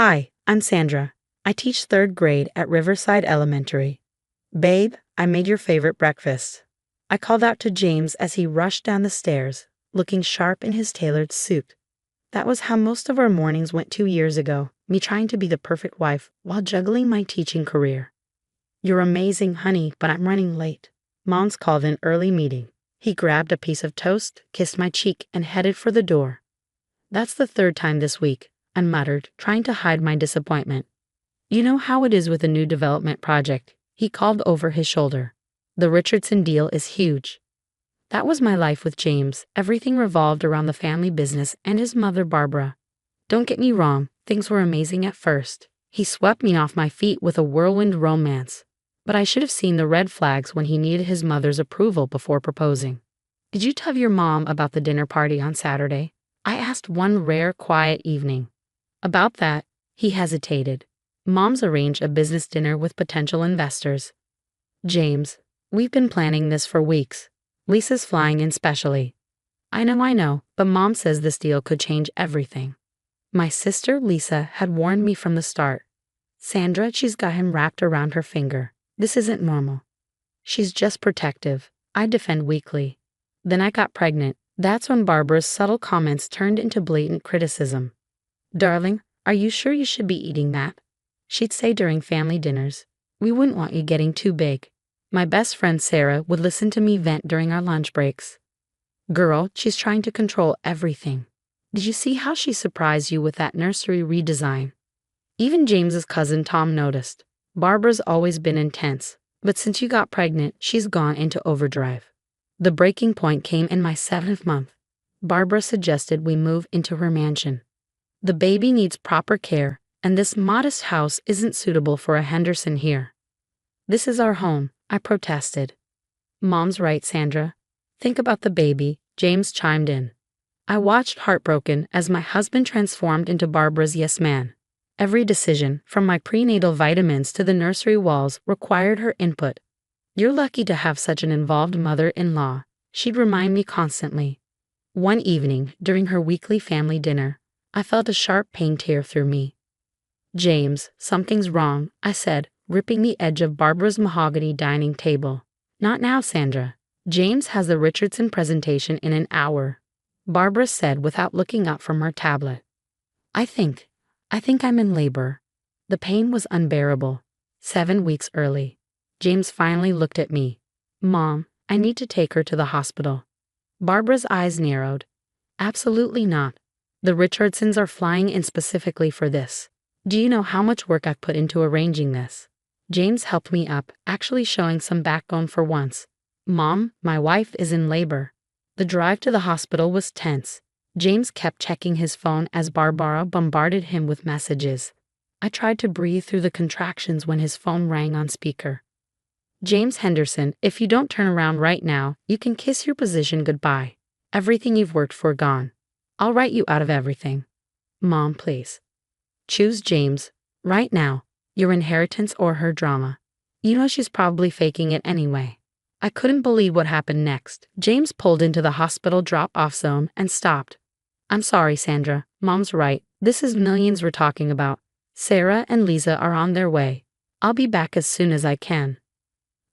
Hi, I'm Sandra. I teach third grade at Riverside Elementary. Babe, I made your favorite breakfast. I called out to James as he rushed down the stairs, looking sharp in his tailored suit. That was how most of our mornings went 2 years ago, me trying to be the perfect wife while juggling my teaching career. You're amazing, honey, but I'm running late. Mom's called an early meeting. He grabbed a piece of toast, kissed my cheek, and headed for the door. That's the third time this week, I muttered, trying to hide my disappointment. You know how it is with a new development project, he called over his shoulder. The Richardson deal is huge. That was my life with James. Everything revolved around the family business and his mother, Barbara. Don't get me wrong, things were amazing at first. He swept me off my feet with a whirlwind romance. But I should have seen the red flags when he needed his mother's approval before proposing. Did you tell your mom about the dinner party on Saturday? I asked one rare, quiet evening. About that, he hesitated. Mom's arranged a business dinner with potential investors. James, we've been planning this for weeks. Lisa's flying in specially. I know, but Mom says this deal could change everything. My sister, Lisa, had warned me from the start. Sandra, she's got him wrapped around her finger. This isn't normal. She's just protective. I defend weakly. Then I got pregnant. That's when Barbara's subtle comments turned into blatant criticism. Darling, are you sure you should be eating that? She'd say during family dinners. We wouldn't want you getting too big. My best friend Sarah would listen to me vent during our lunch breaks. Girl, she's trying to control everything. Did you see how she surprised you with that nursery redesign? Even James's cousin Tom noticed. Barbara's always been intense, but since you got pregnant, she's gone into overdrive. The breaking point came in my 7th month. Barbara suggested we move into her mansion. The baby needs proper care, and this modest house isn't suitable for a Henderson here. This is our home, I protested. Mom's right, Sandra. Think about the baby, James chimed in. I watched heartbroken as my husband transformed into Barbara's yes man. Every decision, from my prenatal vitamins to the nursery walls, required her input. You're lucky to have such an involved mother-in-law, she'd remind me constantly. One evening, during her weekly family dinner, I felt a sharp pain tear through me. James, something's wrong, I said, ripping the edge of Barbara's mahogany dining table. Not now, Sandra. James has the Richardson presentation in an hour, Barbara said without looking up from her tablet. I think I'm in labor. The pain was unbearable. 7 weeks early. James finally looked at me. Mom, I need to take her to the hospital. Barbara's eyes narrowed. Absolutely not. The Richardsons are flying in specifically for this. Do you know how much work I've put into arranging this? James helped me up, actually showing some backbone for once. Mom, my wife is in labor. The drive to the hospital was tense. James kept checking his phone as Barbara bombarded him with messages. I tried to breathe through the contractions when his phone rang on speaker. James Henderson, if you don't turn around right now, you can kiss your position goodbye. Everything you've worked for gone. I'll write you out of everything. Mom, please. Choose James, right now, your inheritance or her drama. You know she's probably faking it anyway. I couldn't believe what happened next. James pulled into the hospital drop-off zone and stopped. I'm sorry, Sandra. Mom's right. This is millions we're talking about. Sarah and Lisa are on their way. I'll be back as soon as I can.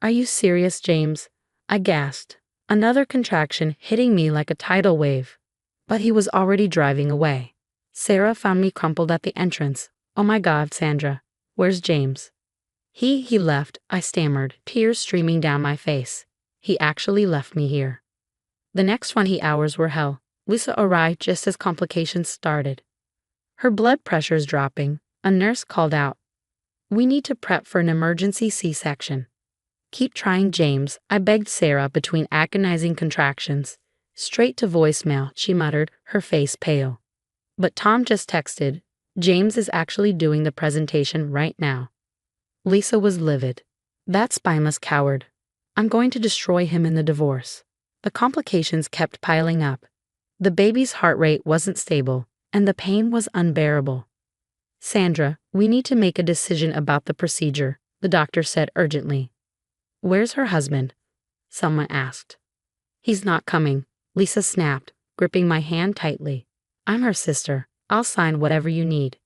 Are you serious, James? I gasped. Another contraction hitting me like a tidal wave. But he was already driving away. Sarah found me crumpled at the entrance. Oh my God, Sandra. Where's James? He left, I stammered, tears streaming down my face. He actually left me here. The next 20 hours were hell. Lisa arrived just as complications started. Her blood pressure's dropping. A nurse called out. We need to prep for an emergency C-section. Keep trying, James, I begged Sarah between agonizing contractions. Straight to voicemail, she muttered, her face pale. But Tom just texted. James is actually doing the presentation right now. Lisa was livid. That spineless coward. I'm going to destroy him in the divorce. The complications kept piling up. The baby's heart rate wasn't stable, and the pain was unbearable. Sandra, we need to make a decision about the procedure, the doctor said urgently. Where's her husband? Someone asked. He's not coming, Lisa snapped, gripping my hand tightly. I'm her sister. I'll sign whatever you need.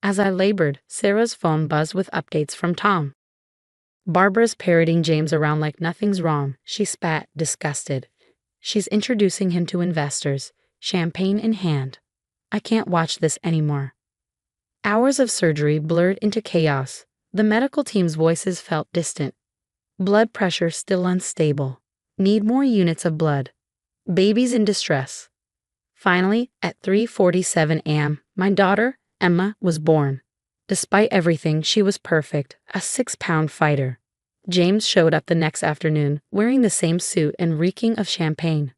As I labored, Sarah's phone buzzed with updates from Tom. Barbara's parroting James around like nothing's wrong. She spat, disgusted. She's introducing him to investors, champagne in hand. I can't watch this anymore. Hours of surgery blurred into chaos. The medical team's voices felt distant. Blood pressure still unstable. Need more units of blood. Baby's in distress. Finally, at 3:47 a.m., my daughter, Emma, was born. Despite everything, she was perfect, a 6-pound fighter. James showed up the next afternoon, wearing the same suit and reeking of champagne.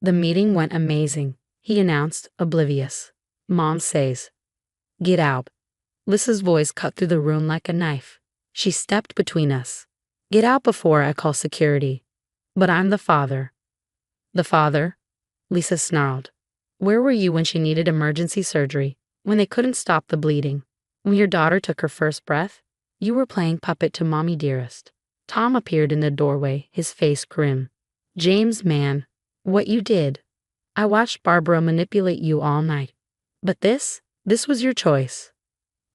The meeting went amazing, he announced, oblivious. Mom says, "Get out." Lisa's voice cut through the room like a knife. She stepped between us. "Get out before I call security." "But I'm the father." "The father?" Lisa snarled. "Where were you when she needed emergency surgery? When they couldn't stop the bleeding? When your daughter took her first breath? You were playing puppet to Mommy Dearest." Tom appeared in the doorway, his face grim. "James, man, what you did. I watched Barbara manipulate you all night. But this was your choice."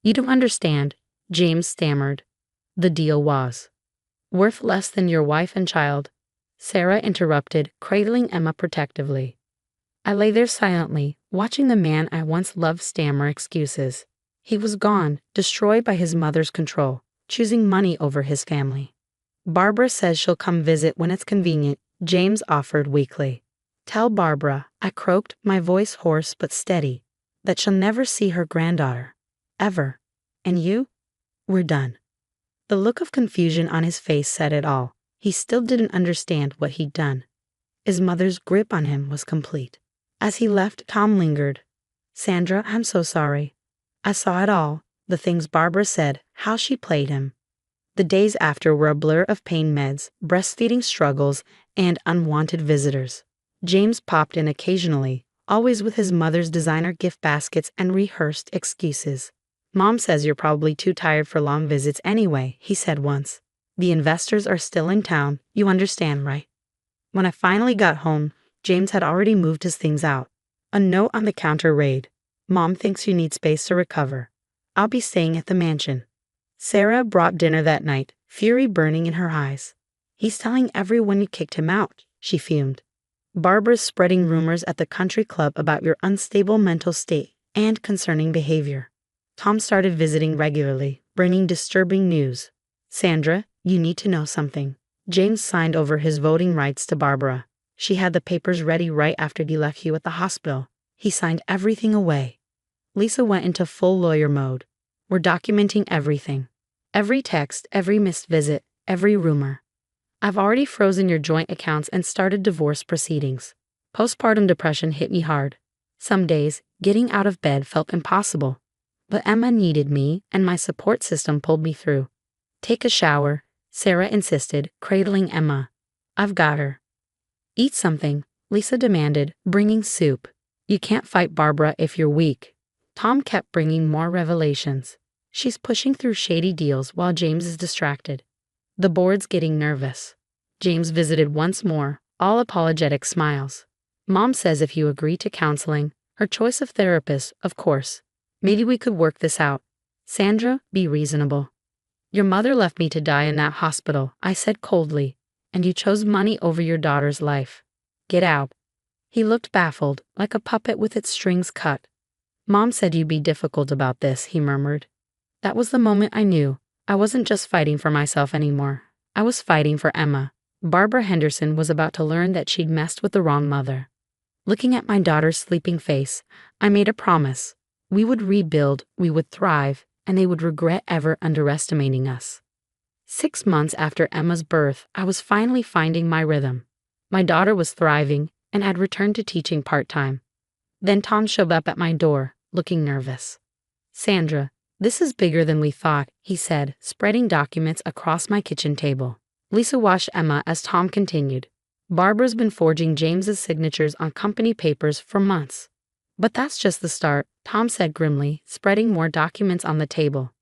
"You don't understand," James stammered. "The deal was worth less than your wife and child," Sarah interrupted, cradling Emma protectively. I lay there silently, watching the man I once loved stammer excuses. He was gone, destroyed by his mother's control, choosing money over his family. "Barbara says she'll come visit when it's convenient," James offered weakly. "Tell Barbara," I croaked, my voice hoarse but steady, "that she'll never see her granddaughter. Ever. And you? We're done." The look of confusion on his face said it all. He still didn't understand what he'd done. His mother's grip on him was complete. As he left, Tom lingered. "Sandra, I'm so sorry. I saw it all, the things Barbara said, how she played him." The days after were a blur of pain meds, breastfeeding struggles, and unwanted visitors. James popped in occasionally, always with his mother's designer gift baskets and rehearsed excuses. "Mom says you're probably too tired for long visits anyway," he said once. "The investors are still in town, you understand, right?" When I finally got home, James had already moved his things out. A note on the counter read, "Mom thinks you need space to recover. I'll be staying at the mansion." Sarah brought dinner that night, fury burning in her eyes. "He's telling everyone you kicked him out," she fumed. "Barbara's spreading rumors at the country club about your unstable mental state and concerning behavior." Tom started visiting regularly, bringing disturbing news. "Sandra, you need to know something." James signed over his voting rights to Barbara. She had the papers ready right after he left you at the hospital. He signed everything away. Lisa went into full lawyer mode. "We're documenting everything. Every text, every missed visit, every rumor. I've already frozen your joint accounts and started divorce proceedings." Postpartum depression hit me hard. Some days, getting out of bed felt impossible. But Emma needed me, and my support system pulled me through. "Take a shower," Sarah insisted, cradling Emma. "I've got her." "Eat something," Lisa demanded, bringing soup. "You can't fight Barbara if you're weak." Tom kept bringing more revelations. "She's pushing through shady deals while James is distracted. The board's getting nervous." James visited once more, all apologetic smiles. "Mom says if you agree to counseling, her choice of therapist, of course. Maybe we could work this out. Sandra, be reasonable." "Your mother left me to die in that hospital," I said coldly, "and you chose money over your daughter's life. Get out." He looked baffled, like a puppet with its strings cut. "Mom said you'd be difficult about this," he murmured. That was the moment I knew. I wasn't just fighting for myself anymore. I was fighting for Emma. Barbara Henderson was about to learn that she'd messed with the wrong mother. Looking at my daughter's sleeping face, I made a promise. We would rebuild, we would thrive, and they would regret ever underestimating us. 6 months after Emma's birth, I was finally finding my rhythm. My daughter was thriving, and had returned to teaching part-time. Then Tom showed up at my door, looking nervous. "Sandra, this is bigger than we thought," he said, spreading documents across my kitchen table. Lisa watched Emma as Tom continued. "Barbara's been forging James's signatures on company papers for months." "But that's just the start," Tom said grimly, spreading more documents on the table.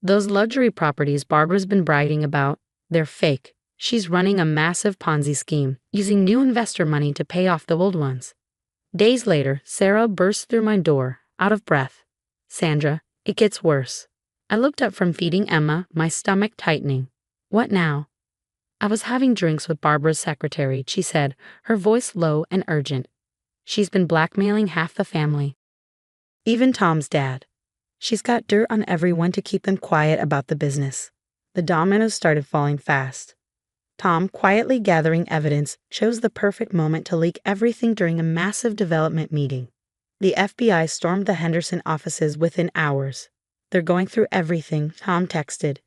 "Those luxury properties Barbara's been bragging about, they're fake. She's running a massive Ponzi scheme, using new investor money to pay off the old ones." Days later, Sarah burst through my door, out of breath. "Sandra, It gets worse. I looked up from feeding Emma, my stomach tightening. What now? I was having drinks with Barbara's secretary, she said, her voice low and urgent. She's been blackmailing half the family. Even Tom's dad. She's got dirt on everyone to keep them quiet about the business. The dominoes started falling fast. Tom, quietly gathering evidence, chose the perfect moment to leak everything during a massive development meeting. The FBI stormed the Henderson offices within hours. They're going through everything, Tom texted.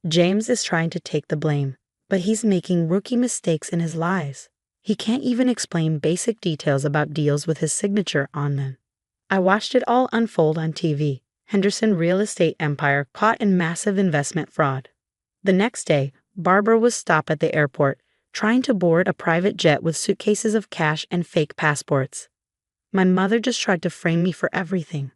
James is trying to take the blame, but he's making rookie mistakes in his lies. He can't even explain basic details about deals with his signature on them. I watched it all unfold on TV. Henderson real estate empire caught in massive investment fraud. The next day, Barbara was stopped at the airport, trying to board a private jet with suitcases of cash and fake passports. My mother just tried to frame me for everything.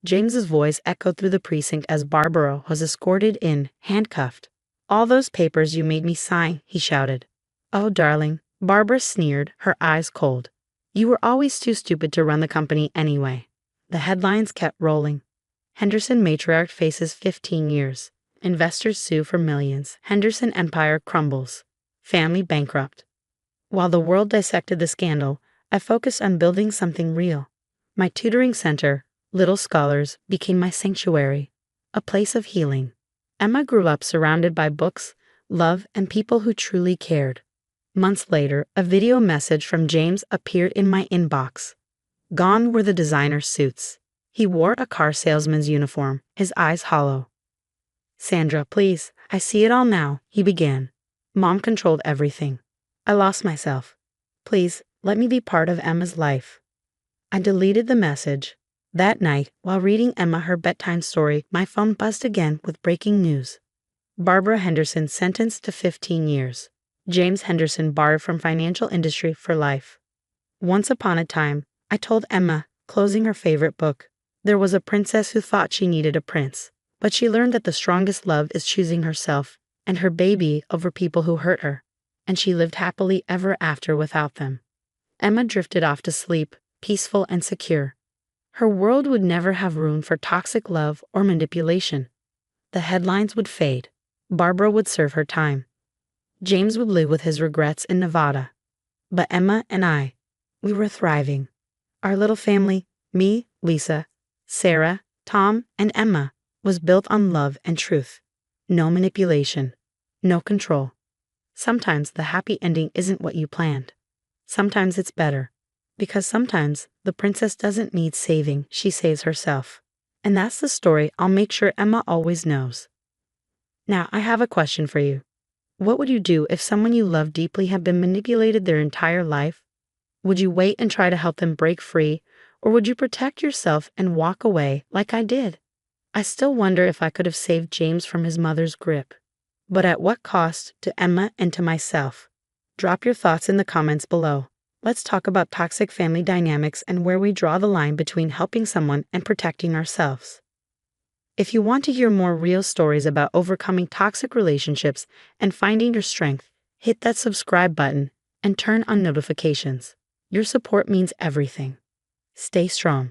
James's voice echoed through the precinct as Barbara was escorted in, handcuffed. All those papers you made me sign, he shouted. Oh, darling, Barbara sneered, her eyes cold. You were always too stupid to run the company anyway. The headlines kept rolling. Henderson matriarch faces 15 years. Investors sue for millions. Henderson empire crumbles. Family bankrupt. While the world dissected the scandal, I focused on building something real. My tutoring center, Little Scholars, became my sanctuary, a place of healing. Emma grew up surrounded by books, love, and people who truly cared. Months later, a video message from James appeared in my inbox. Gone were the designer suits. He wore a car salesman's uniform, his eyes hollow. Sandra, please, I see it all now, he began. Mom controlled everything. I lost myself. Please, let me be part of Emma's life. I deleted the message. That night, while reading Emma her bedtime story, my phone buzzed again with breaking news. Barbara Henderson sentenced to 15 years. James Henderson barred from financial industry for life. Once upon a time, I told Emma, closing her favorite book, there was a princess who thought she needed a prince, but she learned that the strongest love is choosing herself and her baby over people who hurt her, and she lived happily ever after without them. Emma drifted off to sleep, peaceful and secure. Her world would never have room for toxic love or manipulation. The headlines would fade. Barbara would serve her time. James would live with his regrets in Nevada. But Emma and I, we were thriving. Our little family, me, Lisa, Sarah, Tom, and Emma, was built on love and truth. No manipulation. No control. Sometimes the happy ending isn't what you planned. Sometimes it's better. Because sometimes the princess doesn't need saving, she saves herself. And that's the story I'll make sure Emma always knows. Now, I have a question for you. What would you do if someone you love deeply had been manipulated their entire life? Would you wait and try to help them break free, or would you protect yourself and walk away like I did? I still wonder if I could have saved James from his mother's grip. But at what cost to Emma and to myself? Drop your thoughts in the comments below. Let's talk about toxic family dynamics and where we draw the line between helping someone and protecting ourselves. If you want to hear more real stories about overcoming toxic relationships and finding your strength, hit that subscribe button and turn on notifications. Your support means everything. Stay strong.